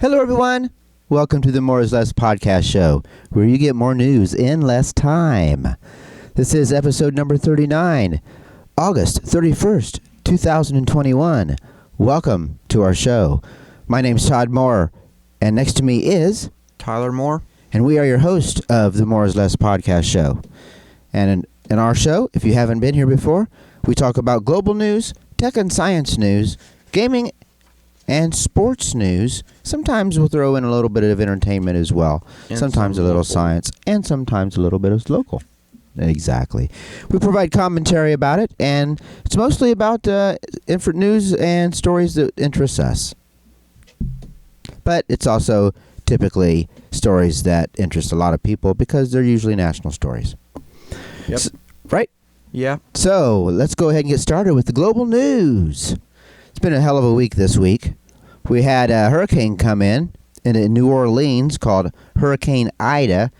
Hello, everyone. Welcome to the More is Less podcast show, where you get more news in less time. This is episode number 39, August 31st, 2021. Welcome to our show. My name's Todd Moore, and next to me is Tyler Moore, and we are your host of the More is Less podcast show. And in our show, if you haven't been here before, we talk about global news, tech and science news, gaming, and sports news. Sometimes we'll throw in a little bit of entertainment as well. And sometimes a little science, and sometimes a little bit of local. Exactly. We provide commentary about it, and it's mostly about news and stories that interest us. But it's also typically stories that interest a lot of people because they're usually national stories. Yep. Right? Yeah. So let's go ahead and get started with the global news. It's been a hell of a week this week. We had a hurricane come in New Orleans called Hurricane Ida.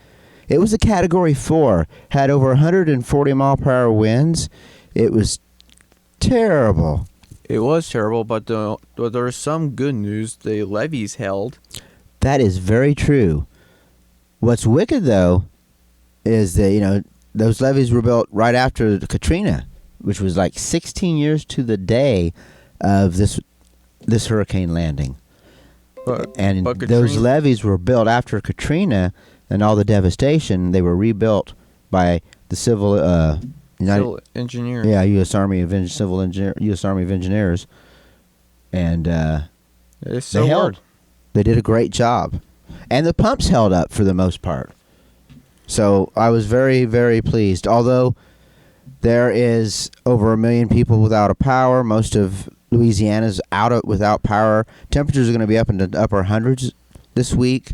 It was a Category 4, had over 140 mile per hour winds. It was terrible. It was terrible, but there's some good news. The levees held. That is very true. What's wicked, though, is that, those levees were built right after Katrina, which was like 16 years to the day of this hurricane landing. But those levees were built after Katrina and all the devastation. They were rebuilt by the civil engineers. Yeah, U.S. Army of Engineers, and They held. They did a great job, and the pumps held up for the most part. So I was very, very pleased. Although there is over 1 million people without a power, most of Louisiana's without power. Temperatures are going to be up in the upper hundreds this week.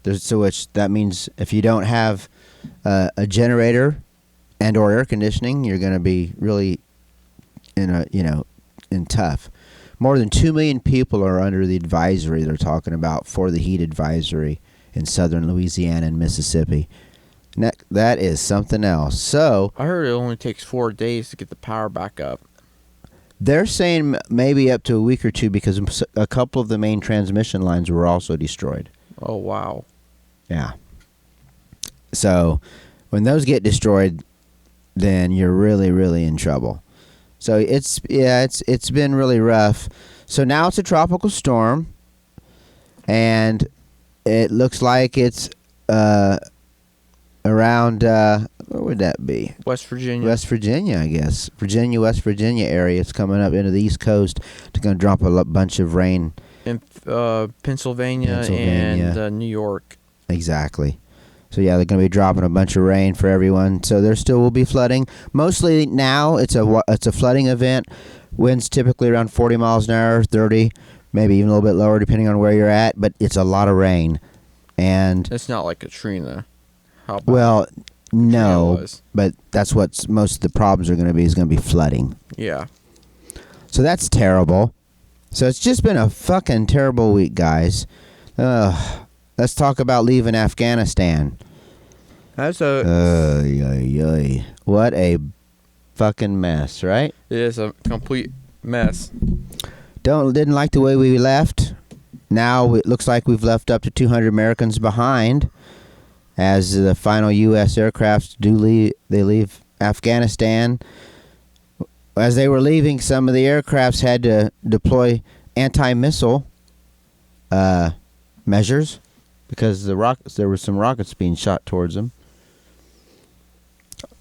That means if you don't have a generator and or air conditioning, you're going to be really in tough. More than 2 million people are under the advisory they're talking about for the heat advisory in southern Louisiana and Mississippi. That is something else. So I heard it only takes 4 days to get the power back up. They're saying maybe up to a week or two because a couple of the main transmission lines were also destroyed. Oh, wow. Yeah. So when those get destroyed, then you're really, really in trouble. So it's been really rough. So now it's a tropical storm, and it looks like it's around, where would that be? West Virginia. West Virginia, I guess. West Virginia area. It's coming up into the East Coast. It's going to drop a bunch of rain. In Pennsylvania and New York. Exactly. So, yeah, they're going to be dropping a bunch of rain for everyone. So there still will be flooding. Mostly now it's a flooding event. Winds typically around 40 miles an hour, 30, maybe even a little bit lower depending on where you're at. But it's a lot of rain. And it's not like Katrina. Well, no, but that's what most of the problems are going to be, is going to be flooding. Yeah. So that's terrible. So it's just been a fucking terrible week, guys. Let's talk about leaving Afghanistan. What a fucking mess, right? It is a complete mess. Didn't like the way we left. Now it looks like we've left up to 200 Americans behind. As the final U.S. aircraft leave Afghanistan. As they were leaving, some of the aircrafts had to deploy anti-missile measures because there were some rockets being shot towards them.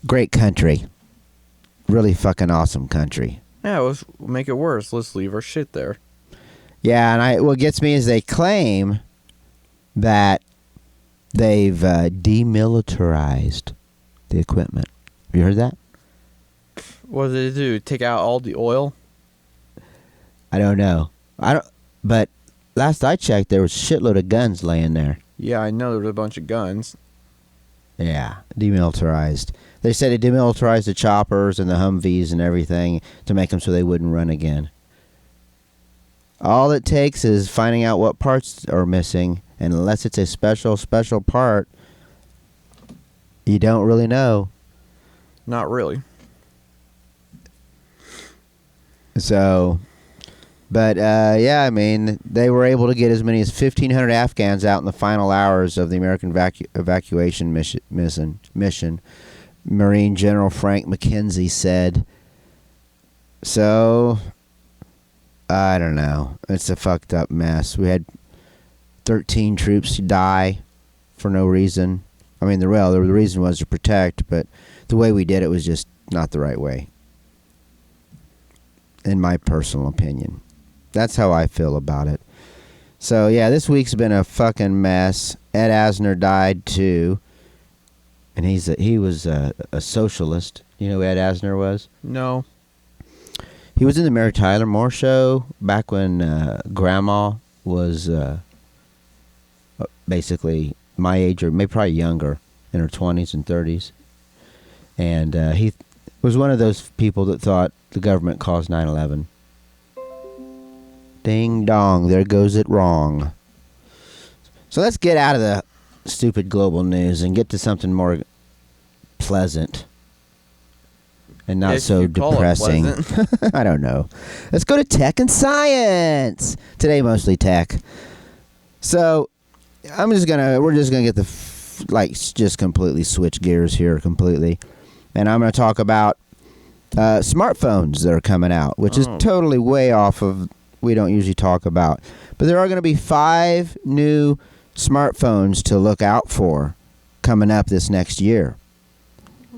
Great country. Really fucking awesome country. Yeah, let's make it worse. Let's leave our shit there. Yeah, and what gets me is they claim that they've demilitarized the equipment. Have you heard that? What did they do? Take out all the oil? I don't know. But last I checked, there was a shitload of guns laying there. Yeah, I know there was a bunch of guns. Yeah, demilitarized. They said they demilitarized the choppers and the Humvees and everything to make them so they wouldn't run again. All it takes is finding out what parts are missing. And unless it's a special part, you don't really know. Not really. So But yeah, I mean, they were able to get as many as 1,500 Afghans out in the final hours of the American evacuation mission. Marine General Frank McKenzie said. So, I don't know. It's a fucked up mess. We had 13 troops die for no reason. I mean, the reason was to protect, but the way we did it was just not the right way. In my personal opinion. That's how I feel about it. So, yeah, this week's been a fucking mess. Ed Asner died, too. And he was a socialist. You know who Ed Asner was? No. He was in the Mary Tyler Moore Show back when Grandma was basically my age, or maybe probably younger, in her 20s and 30s. And he was one of those people that thought the government caused 9/11. Ding dong, there goes it wrong. So let's get out of the stupid global news and get to something more pleasant and not so depressing. I don't know. Let's go to tech and science. Today mostly tech. So we're just gonna get just completely switch gears here completely, and I'm gonna talk about smartphones that are coming out, which is totally way off of we don't usually talk about. But there are going to be 5 new smartphones to look out for coming up this next year.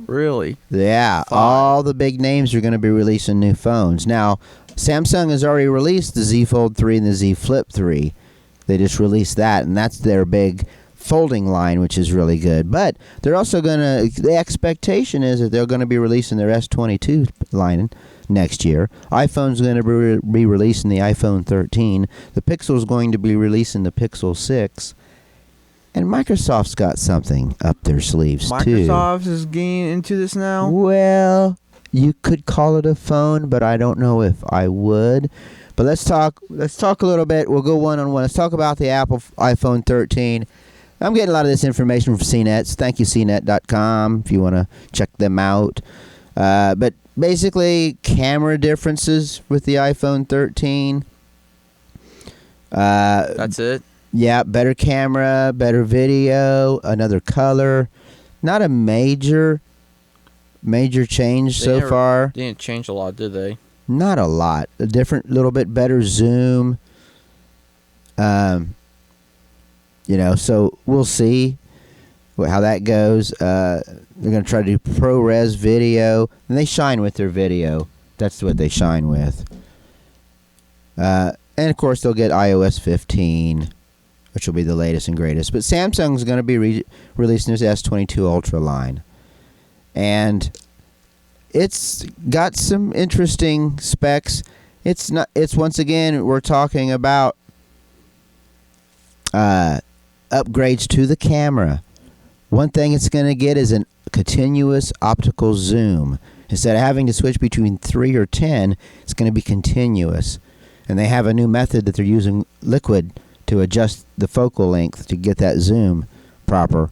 Really? Yeah, 5. all the big names are going to be releasing new phones. Now, Samsung has already released the Z Fold 3 and the Z Flip 3. They just released that, and that's their big folding line, which is really good. But they're also going to, the expectation is that they're going to be releasing their S22 line next year. iPhone's going to be releasing the iPhone 13. The Pixel's going to be releasing the Pixel 6. And Microsoft's got something up their sleeves, too. Microsoft is getting into this now? Well, you could call it a phone, but I don't know if I would. But let's talk a little bit. We'll go one-on-one. Let's talk about the Apple iPhone 13. I'm getting a lot of this information from CNET. Thank you, CNET.com, if you want to check them out. But basically, camera differences with the iPhone 13. That's it? Yeah, better camera, better video, another color. Not a major change so far. They didn't change a lot, did they? Not a lot. A little bit better zoom. So we'll see how that goes. They're going to try to do ProRes video, and they shine with their video. That's what they shine with. And of course, they'll get iOS 15, which will be the latest and greatest. But Samsung's going to be releasing this S22 Ultra line, and it's got some interesting specs. It's once again, we're talking about upgrades to the camera. One thing it's going to get is a continuous optical zoom. Instead of having to switch between 3 or 10, it's going to be continuous. And they have a new method that they're using liquid to adjust the focal length to get that zoom proper.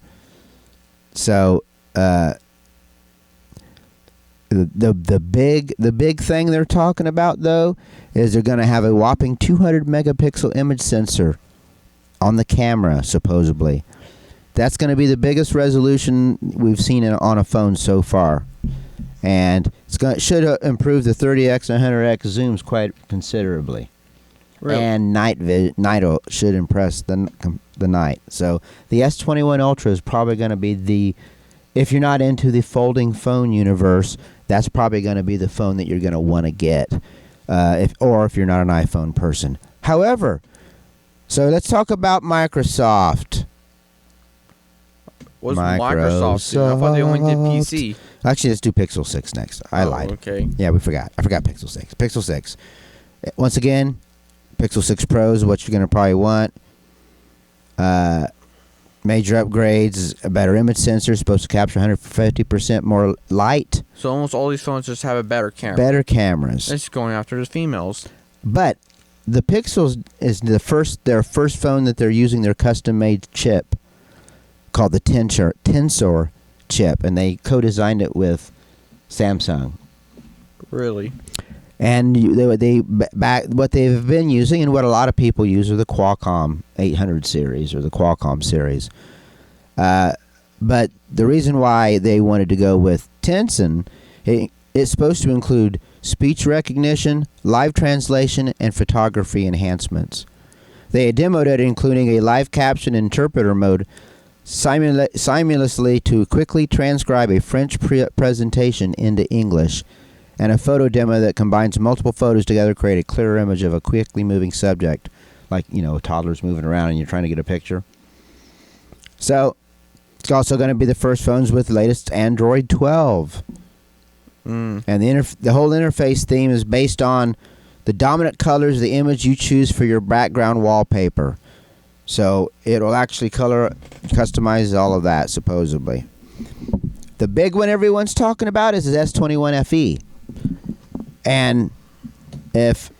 So the big thing they're talking about, though, is they're going to have a whopping 200 megapixel image sensor on the camera, supposedly. That's going to be the biggest resolution we've seen on a phone so far. And it should improve the 30x and 100x zooms quite considerably. Really? And night should impress the night. So the S21 Ultra is probably going to be if you're not into the folding phone universe, that's probably going to be the phone that you're going to want to get, if you're not an iPhone person. However, so let's talk about Microsoft. What's Microsoft doing? I thought they only did PC. Actually, let's do Pixel 6 next. I lied. Okay. Yeah, we forgot. I forgot Pixel 6. Pixel 6. Once again, Pixel 6 Pro is what you're going to probably want. Major upgrades, a better image sensor, supposed to capture 150% more light. So almost all these phones just have a better camera. Better cameras. It's going after the females. But the Pixel is their first phone that they're using their custom-made chip called the Tensor chip, and they co-designed it with Samsung. Really? And what they've been using and what a lot of people use are the Qualcomm 800 series or the Qualcomm series. But the reason why they wanted to go with Tenson, it's supposed to include speech recognition, live translation, and photography enhancements. They demoed it including a live caption interpreter mode simultaneously to quickly transcribe a French presentation into English, and a photo demo that combines multiple photos together to create a clearer image of a quickly moving subject, like, toddlers moving around and you're trying to get a picture. So it's also going to be the first phones with the latest Android 12. And the whole interface theme is based on the dominant colors of the image you choose for your background wallpaper. So it'll actually customize all of that, supposedly. The big one everyone's talking about is the S21 FE. And if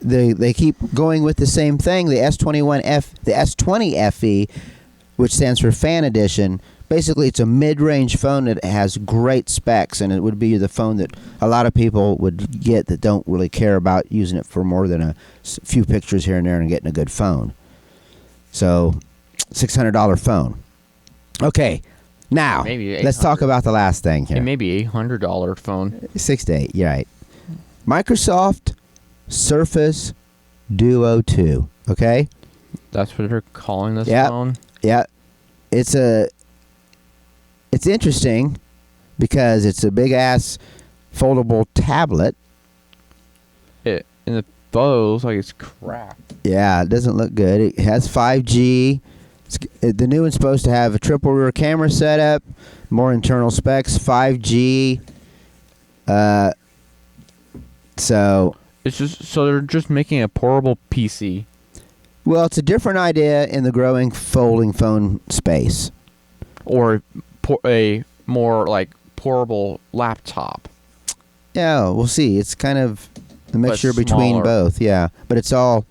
they keep going with the same thing, the S20 FE, which stands for Fan Edition, basically it's a mid-range phone that has great specs, and it would be the phone that a lot of people would get that don't really care about using it for more than a few pictures here and there and getting a good phone. So, $600 phone. Okay, now let's talk about the last thing here. It may be $800 phone. 6 to 8, you're right. Microsoft Surface Duo 2, okay? That's what they're calling this phone? Yeah. It's interesting because it's a big-ass foldable tablet. In the photo, it looks like it's crap. Yeah, it doesn't look good. It has 5G. The new one's supposed to have a triple rear camera setup, more internal specs, 5G. So they're just making a portable PC. Well, it's a different idea in the growing folding phone space. Or a more like portable laptop. Yeah, we'll see. It's kind of a mixture between smaller. both. Yeah, but it's all.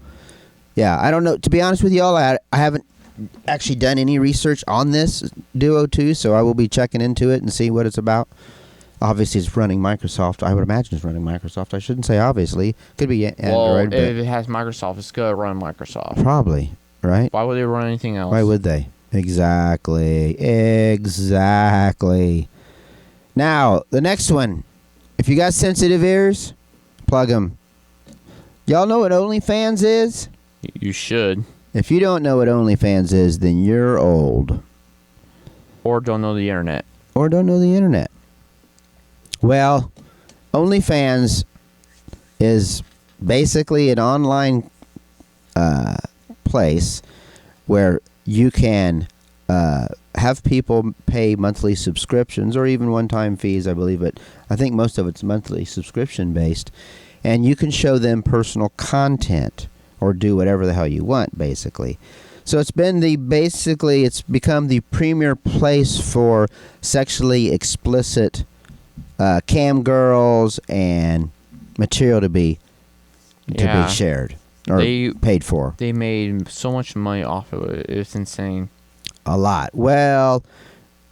Yeah, I don't know. To be honest with y'all, I haven't actually done any research on this Duo 2, so I will be checking into it and see what it's about. Obviously, it's running Microsoft. I would imagine it's running Microsoft. I shouldn't say obviously. Could be Android. Well, but if it has Microsoft, it's going to run Microsoft. Probably, right? Why would they run anything else? Why would they? Exactly. Now, the next one. If you got sensitive ears, plug them. Y'all know what OnlyFans is? You should. If you don't know what OnlyFans is, then you're old. Or don't know the internet. Or don't know the internet. Well, OnlyFans is basically an online place where you can have people pay monthly subscriptions or even one-time fees, I believe. But I think most of it's monthly subscription-based. And you can show them personal content or do whatever the hell you want, basically. So it's become the premier place for sexually explicit cam girls and material to be shared or paid for. They made so much money off of it. It's insane. A lot. Well,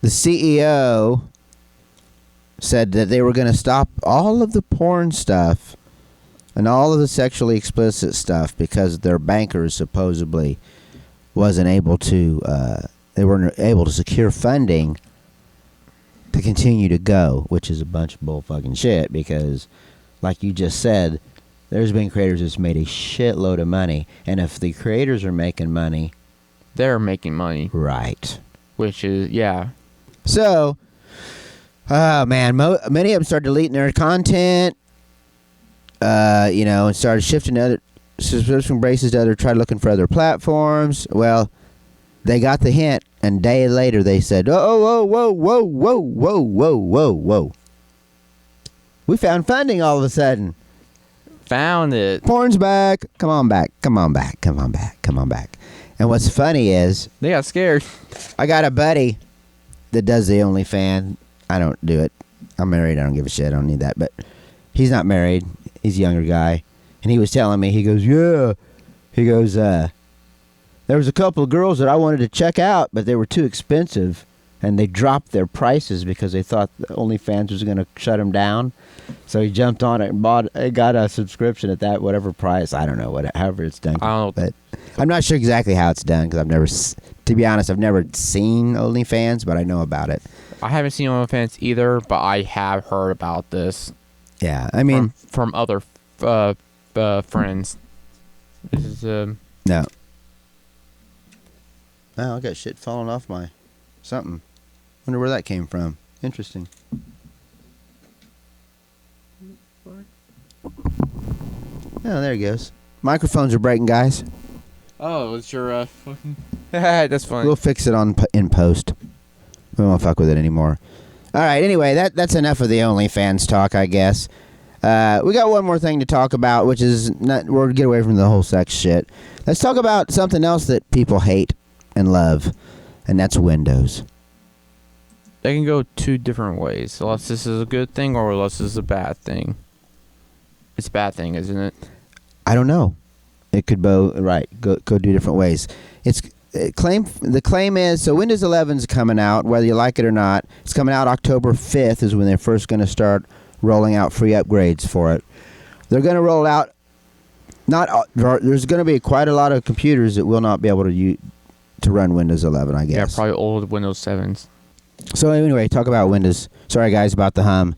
the CEO said that they were going to stop all of the porn stuff and all of the sexually explicit stuff because their bankers supposedly wasn't able to they weren't able to secure funding to continue to go, which is a bunch of bull fucking shit because, like you just said, there's been creators that's made a shitload of money, and if the creators are making money, they're making money. Right. Which is, yeah. So, oh man, many of them started deleting their content, and started shifting to other subscription braces to try looking for other platforms. Well, they got the hint, and a day later they said, whoa. We found funding all of a sudden. Found it. Porn's back. Come on back. And what's funny is they got scared. I got a buddy that does the OnlyFans. I don't do it. I'm married. I don't give a shit. I don't need that. But he's not married. He's a younger guy. And he was telling me, he goes, there was a couple of girls that I wanted to check out, but they were too expensive. and they dropped their prices because they thought the OnlyFans was going to shut them down. So he jumped on it and got a subscription at that whatever price. I don't know however it's done. I don't know. But I'm not sure exactly how it's done because to be honest, I've never seen OnlyFans, but I know about it. I haven't seen OnlyFans either, but I have heard about this. Yeah, I mean from other friends. This is no. Oh, I got shit falling off my something. Wonder where that came from. Interesting. Oh, there he goes. Microphones are breaking, guys. Oh, it's your fucking. That's funny. We'll fix it in post. We won't fuck with it anymore. All right. Anyway, that's enough of the OnlyFans talk, I guess. We got one more thing to talk about, which is we'll get away from the whole sex shit. Let's talk about something else that people hate and love, and that's Windows. They can go two different ways. Unless this is a good thing or unless this is a bad thing. It's a bad thing, isn't it? I don't know. It could go two different ways. The claim is so Windows 11 is coming out, whether you like it or not. It's coming out October 5th is when they're first going to start rolling out free upgrades for it. They're going to roll out. There's going to be quite a lot of computers that will not be able to run Windows 11. I guess. Yeah, probably old Windows 7s. So anyway, talk about Windows. Sorry guys about the hum.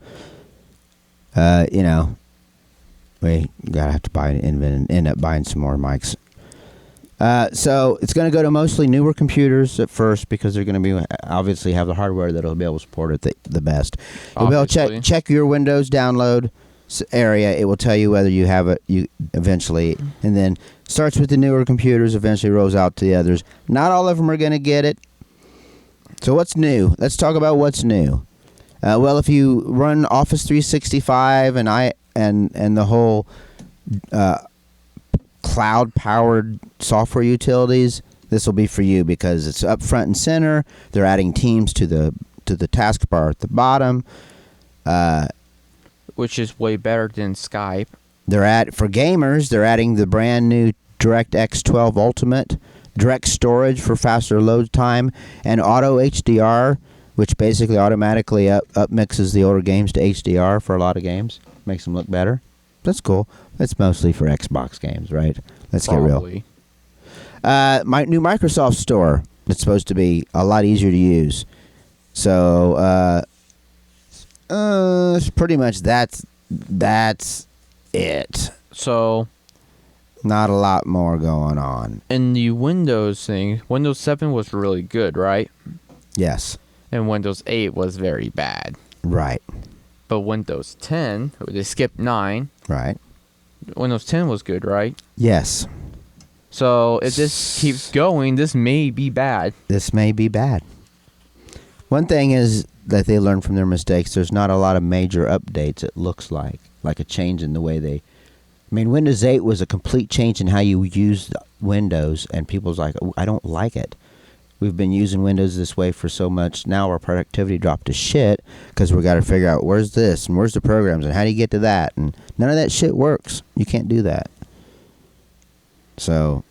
We gotta have to end up buying some more mics. So it's going to go to mostly newer computers at first because they're going to be obviously have the hardware that'll be able to support it the best. You'll be able to check your Windows download area. It will tell you whether you have it eventually, and then starts with the newer computers, eventually rolls out to the others. Not all of them are going to get it. So what's new? Let's talk about what's new. Well, if you run Office 365 and the whole cloud-powered software utilities, this will be for you because it's up front and center. They're adding Teams to the taskbar at the bottom, which is way better than Skype. For gamers, they're adding the brand new DirectX 12 Ultimate, direct storage for faster load time, and auto HDR, which basically automatically up mixes the older games to HDR for a lot of games. Makes them look better. That's cool. That's mostly for Xbox games, right? Let's Probably. Get real. My new Microsoft Store. It's supposed to be a lot easier to use. So, pretty much that's it. So, not a lot more going on. In the Windows thing, Windows 7 was really good, right? Yes. And Windows 8 was very bad. Right. But Windows 10, they skipped 9. Right. Windows 10 was good, right? Yes. So if this keeps going, this may be bad. This may be bad. One thing is that they learn from their mistakes. There's not a lot of major updates, it looks like a change in the way they... I mean, Windows 8 was a complete change in how you use Windows, and people's like, oh, I don't like it. We've been using Windows this way for so much. Now our productivity dropped to shit because we got to figure out where's this and where's the programs and how do you get to that. And none of that shit works. You can't do that. So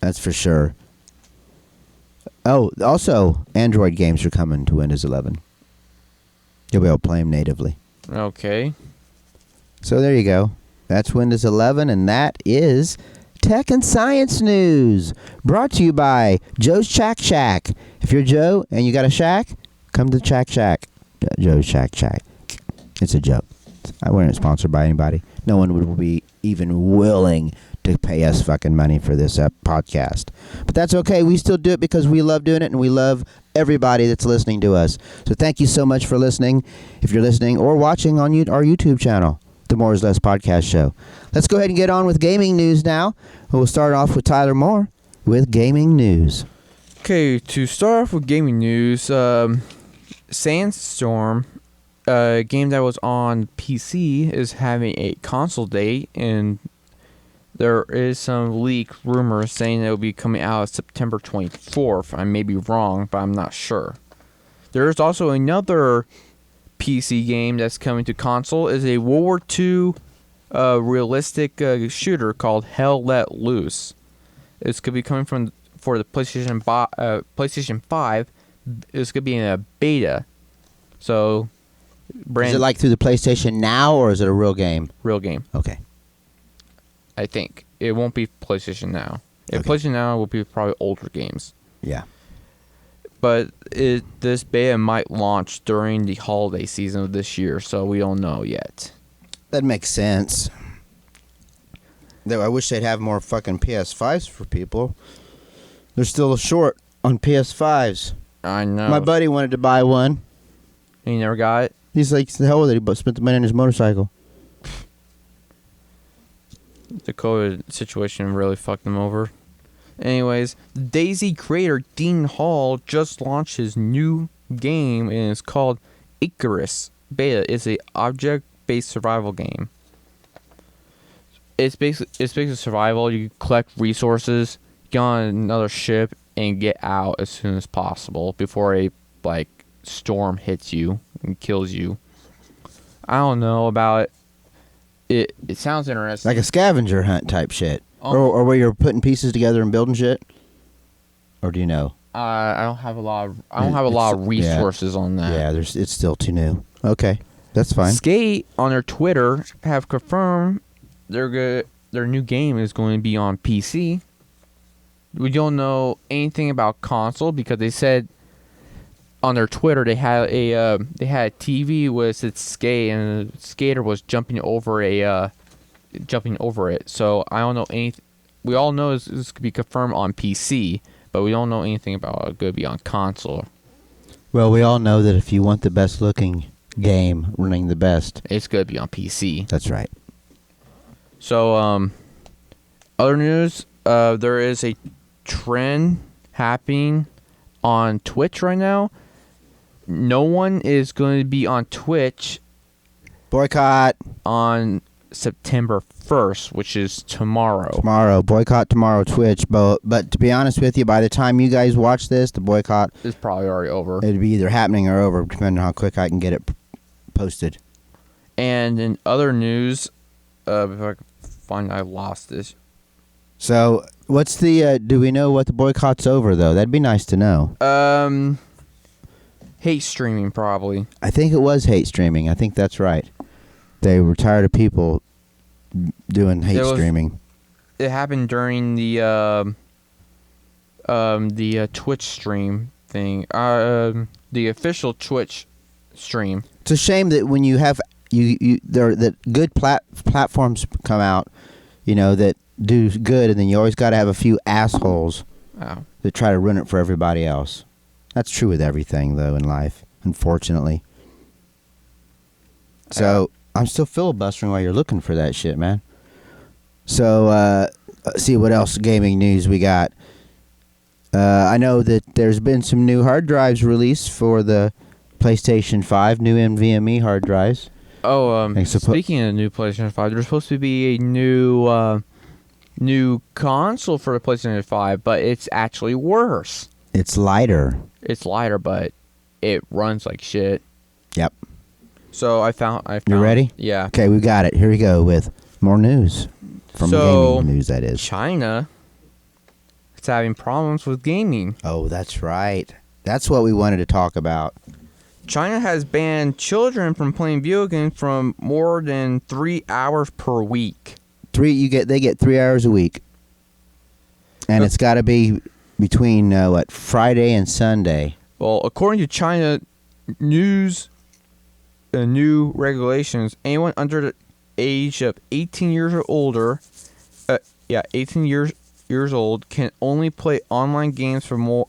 that's for sure. Oh, also, Android games are coming to Windows 11. You'll be able to play them natively. Okay. So there you go. That's Windows 11, and that is Tech and Science News, brought to you by Joe's Shack Shack. If you're Joe and you got a shack, come to Shack Shack. Joe's Shack Shack. It's a joke. We're not sponsored by anybody. No one would be even willing to pay us fucking money for this podcast. But that's okay. We still do it because we love doing it, and we love everybody that's listening to us. So thank you so much for listening, if you're listening or watching on our YouTube channel, The More Is Less Podcast Show. Let's go ahead and get on with gaming news now. We'll start off with Tyler Moore with gaming news. Okay, to start off with gaming news, Sandstorm, a game that was on PC, is having a console date, and there is some leak rumors saying it will be coming out September 24th. I may be wrong, but I'm not sure. There is also another PC game that's coming to console. Is a World War II realistic shooter called Hell Let Loose. It's going to be coming for the PlayStation 5, it's gonna be in a beta. So, Is it like through the PlayStation Now, or is it a real game? real game? Okay. I think it won't be PlayStation Now. If Okay. PlayStation Now will be probably older games. Yeah. But this beta might launch during the holiday season of this year, so we don't know yet. That makes sense. Though I wish they'd have more fucking PS5s for people. They're still short on PS5s. I know. My buddy wanted to buy one. You never got it? He's like, the hell with it, but spent the money on his motorcycle. The COVID situation really fucked them over. Anyways, Daisy creator Dean Hall just launched his new game, and it's called Icarus Beta. It's a object-based survival game. It's basically survival. You collect resources, get on another ship, and get out as soon as possible before a storm hits you and kills you. I don't know about it. It sounds interesting. Like a scavenger hunt type shit. Oh. Or where you're putting pieces together and building shit? Or do you know? I don't have a lot of resources on that. Yeah, it's still too new. Okay, that's fine. Skate on their Twitter have confirmed their new game is going to be on PC. We don't know anything about console because they said on their Twitter they had a TV with its skate, and the skater was jumping over it. So I don't know anything. We all know this could be confirmed on PC, but we don't know anything about it going to be on console. Well, we all know that if you want the best looking game running the best, It's going to be on PC. that's right. So, other news, there is a trend happening on Twitch right now. No one is going to be on Twitch Boycott on September 1st, which is tomorrow. tomorrow. Boycott tomorrow, Twitch. But to be honest with you, by the time you guys watch this, the boycott, It's probably already over. it'd be either happening or over, depending on how quick I can get it posted. And in other news, if I can find, I lost this. So, what's the? Do we know what the boycott's over though? That'd be nice to know. Hate streaming probably. I think it was hate streaming. I think that's right. They were tired of people doing hate streaming. It happened during the Twitch stream thing. The official Twitch stream. It's a shame that when you have that good platforms come out, that do good, and then you always got to have a few assholes Oh. that try to ruin it for everybody else. That's true with everything, though, in life, unfortunately. So, I'm still filibustering while you're looking for that shit, man. So, let's see what else gaming news we got. I know that there's been some new hard drives released for the PlayStation 5, new NVMe hard drives. Oh, speaking of new PlayStation 5, there's supposed to be a new console for the PlayStation 5, but it's actually worse. It's lighter. It's lighter, but it runs like shit. Yep. So I found. You ready? Yeah. Okay, we got it. Here we go with more news. From gaming news, that is. China is having problems with gaming. Oh, that's right. That's what we wanted to talk about. China has banned children from playing video games from more than 3 hours per week. They get 3 hours a week. And it's got to be between Friday and Sunday. Well, according to China news, new regulations, anyone under the age of 18 years or older, 18 years old, can only play online games from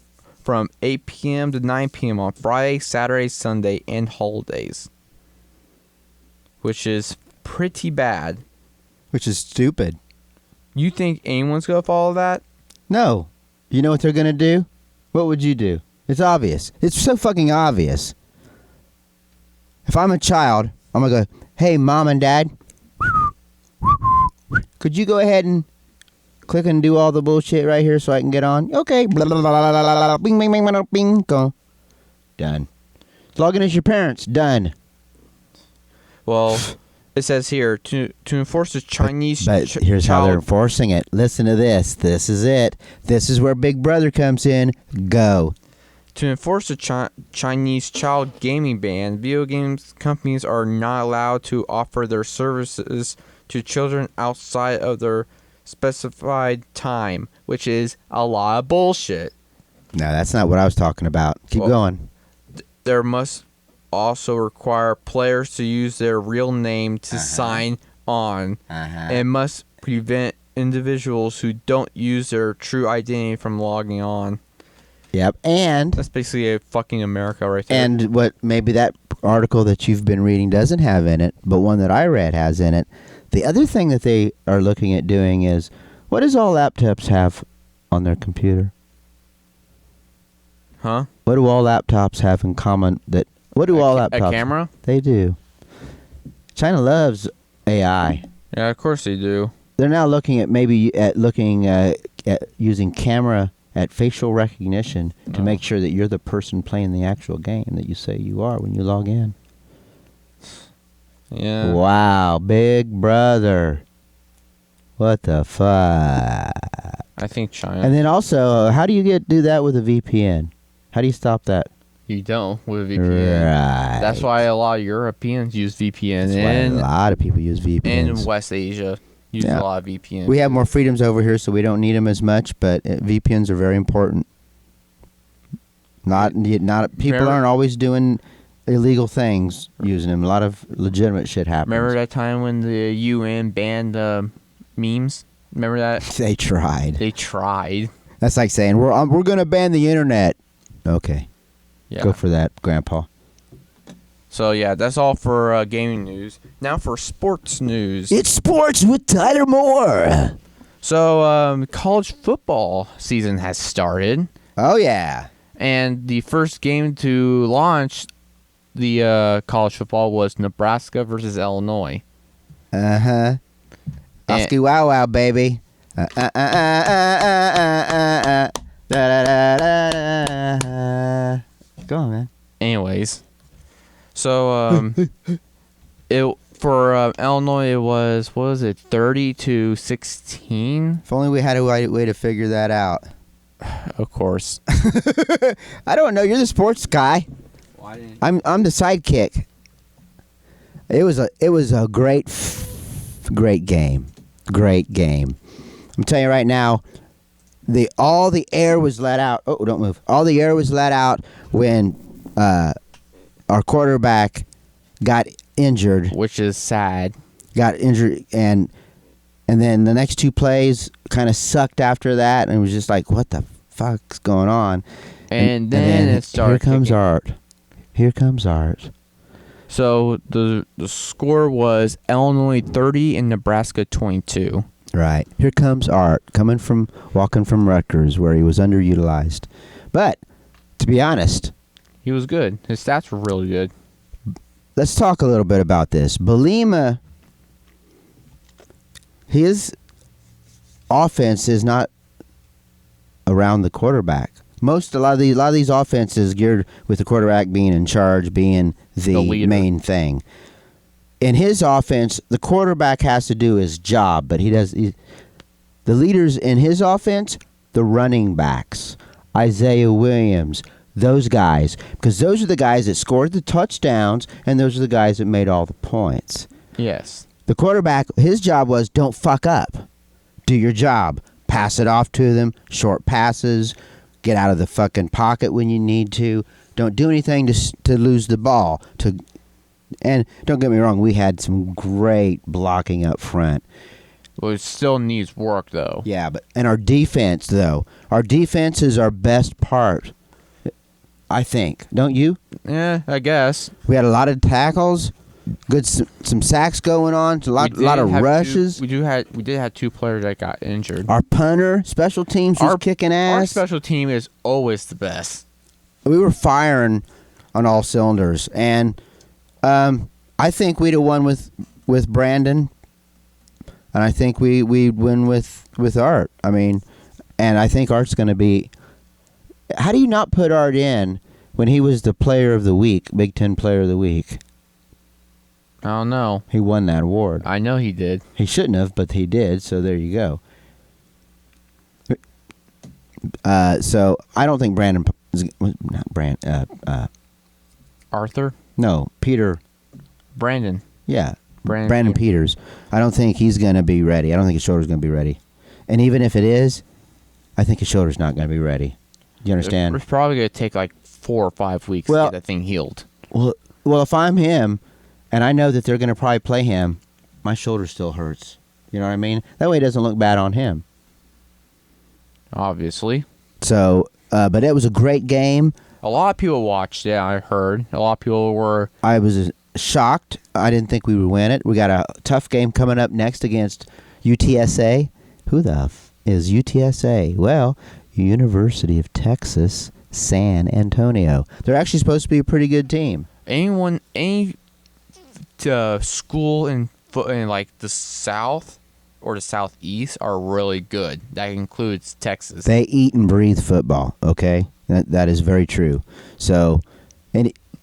8 p.m. to 9 p.m. on Friday, Saturday, Sunday, and holidays, which is pretty bad. Which is stupid. You think anyone's gonna follow that? No. You know what they're going to do? What would you do? It's obvious. It's so fucking obvious. If I'm a child, I'm going to go, hey, Mom and Dad, could you go ahead and click and do all the bullshit right here so I can get on? Okay. Blah, blah, blah, blah, blah, blah, bing, bing, bing, bing, bing, go. Done. Log in as your parents. Done. Well, it says here to enforce the Chinese. But here's how they're enforcing it. Listen to this. This is it. This is where Big Brother comes in. Go. To enforce the Chinese child gaming ban, video games companies are not allowed to offer their services to children outside of their specified time, which is a lot of bullshit. No, that's not what I was talking about. Keep going. There must also require players to use their real name to sign on, and must prevent individuals who don't use their true identity from logging on. Yep, and That's basically a fucking America right there. and what maybe that article that you've been reading doesn't have in it, but one that I read has in it. The other thing that they are looking at doing is, what does all laptops have on their computer? Huh? What do all laptops have in common? What do all laptops? A camera? They do. China loves AI. Yeah, of course they do. They're now looking at at using camera at facial recognition to make sure that you're the person playing the actual game that you say you are when you log in. Yeah. Wow, big brother. What the fuck? I think China. And then also, how do you do that with a VPN? How do you stop that? You don't with VPN. Right. That's why a lot of Europeans use VPN. That's why a lot of people use VPNs. And in West Asia use a lot of VPN. We have more freedoms over here, so we don't need them as much. But VPNs are very important. People aren't always doing illegal things using them. A lot of legitimate shit happens. Remember that time when the UN banned memes? Remember that? They tried. They tried. That's like saying we're going to ban the internet. Okay. Yeah. Go for that, Grandpa. So yeah, that's all for gaming news. Now for sports news. It's sports with Tyler Moore. So college football season has started, Oh yeah. and the first game to launch the college football was Nebraska versus Illinois. Uh-huh. Oski wow wow, baby. Go on, man. Anyways, so it for Illinois it was, what was it, 30-16? If only we had a way to figure that out. Of course. I don't know. You're the sports guy. Why didn't I'm the sidekick. It was a great game. Great game. I'm telling you right now, all the air was let out. Oh, don't move. All the air was let out when our quarterback got injured. Which is sad. Got injured, and then the next two plays kind of sucked after that, and it was just like, what the fuck's going on? And then it started. Here comes Art. So the score was Illinois 30 and Nebraska 22. Right. Here comes Art, walking from Rutgers, where he was underutilized. But, to be honest, He was good. His stats were really good. let's talk a little bit about this. Belima, his offense is not around the quarterback. A lot of these offenses geared with the quarterback being in charge, being the leader. main thing. In his offense, the quarterback has to do his job, but the leaders in his offense, the running backs, Isaiah Williams, those guys, because those are the guys that scored the touchdowns, and those are the guys that made all the points. Yes. The quarterback, his job was don't fuck up. Do your job. Pass it off to them. Short passes. Get out of the fucking pocket when you need to. Don't do anything to lose the ball. And don't get me wrong, we had some great blocking up front. Well, it still needs work, though. Yeah, and our defense, though. Our defense is our best part, I think. Don't you? Yeah, I guess. We had a lot of tackles. Some sacks going on. A lot of rushes. We did have two players that got injured. Our punter, special teams was kicking ass. Our special team is always the best. We were firing on all cylinders, and I think we'd have won with Brandon, and I think we'd win with Art. I mean, and I think Art's going to be. How do you not put Art in when he was the Player of the Week, Big Ten Player of the Week? I don't know. He won that award. I know he did. He shouldn't have, but he did. So there you go. So I don't think Brandon not Arthur? no, Peter. Brandon. Yeah, Brandon Peters. I don't think he's going to be ready. I don't think his shoulder's going to be ready. And even if it is, I think his shoulder's not going to be ready. You understand? It's probably going to take like 4 or 5 weeks to get that thing healed. Well, if I'm him, and I know that they're going to probably play him, my shoulder still hurts. You know what I mean? That way it doesn't look bad on him. Obviously. So, but it was a great game. A lot of people watched, yeah, I heard. A lot of people were... I was shocked. I didn't think we would win it. We got a tough game coming up next against UTSA. Who the f is UTSA? Well, University of Texas, San Antonio. They're actually supposed to be a pretty good team. Any school in like the South or the Southeast are really good. That includes Texas. They eat and breathe football, okay? That is very true. So,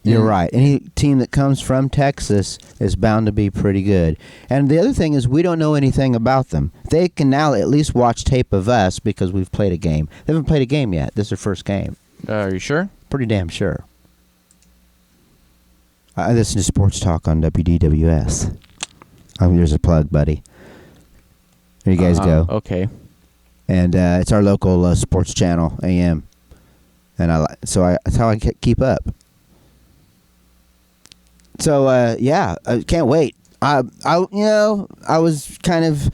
you're right. Any team that comes from Texas is bound to be pretty good. And the other thing is we don't know anything about them. They can now at least watch tape of us because we've played a game. They haven't played a game yet. This is their first game. Are you sure? Pretty damn sure. I listen to Sports Talk on WDWS. There's a plug, buddy. There you guys go. Okay. And it's our local sports channel, AM. And that's how I keep up. So yeah, I can't wait. I was kind of,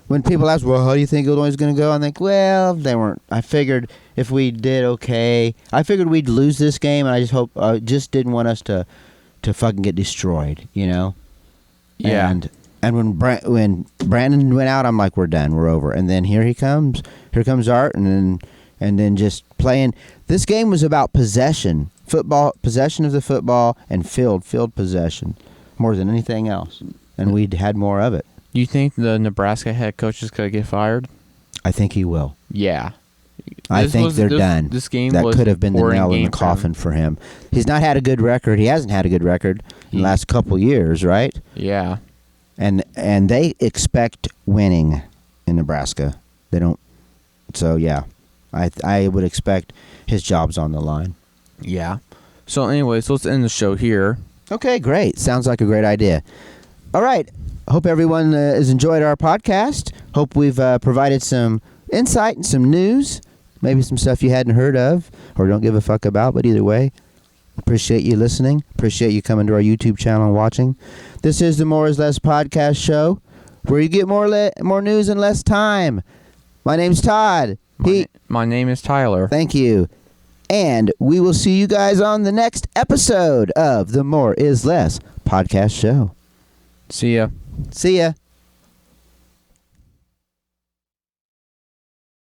when people ask, well, how do you think Illinois is going to go? I think, well, they weren't. I figured if we did okay, I figured we'd lose this game, and I just didn't want us to fucking get destroyed, you know? Yeah. And when Brandon went out, I'm like, we're done, we're over. And then here comes Art, and then just playing. This game was about possession of the football, and field possession more than anything else. And we'd had more of it. You think the Nebraska head coach is going to get fired? I think he will. Yeah. I think they're done. This game that was could have been the nail in the for coffin for him. He's not had a good record. He hasn't had a good record in the last couple years, right? Yeah. And they expect winning in Nebraska. They don't. So yeah, I would expect his job's on the line. Yeah. So anyways, let's end the show here. Okay, great. Sounds like a great idea. All right. Hope everyone has enjoyed our podcast. Hope we've provided some insight and some news. Maybe some stuff you hadn't heard of or don't give a fuck about. But either way, appreciate you listening. Appreciate you coming to our YouTube channel and watching. This is the More is Less podcast show, where you get more news in less time. My name's Todd. My name is Tyler. Thank you. And we will see you guys on the next episode of the More is Less podcast show. See ya. See ya.